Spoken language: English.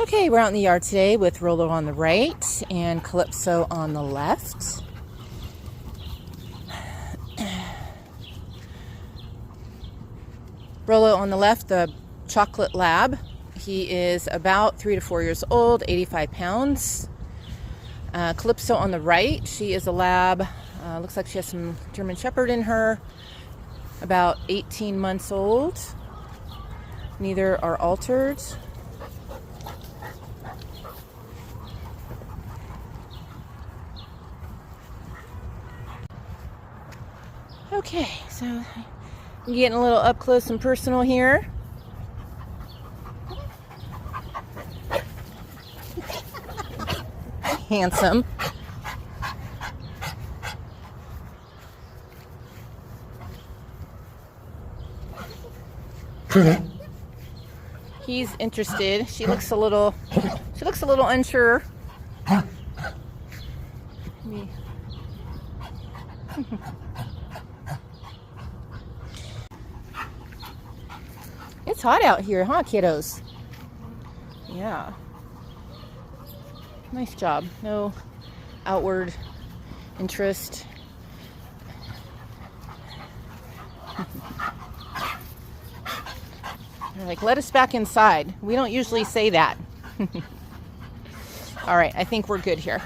Okay, we're out in the yard today with Rolo on the right and Calypso on the left. Rolo on the left, the chocolate lab. He is about 3 to 4 years old, 85 pounds. Calypso on the right, she is a lab. Looks like she has some German Shepherd in her, about 18 months old. Neither are altered. Okay, so I'm getting a little up close and personal here. Handsome. He's interested. She looks a little unsure. It's hot out here, huh, kiddos? Yeah. Nice job. No outward interest. They're like, let us back inside. We don't usually say that. All right, I think we're good here.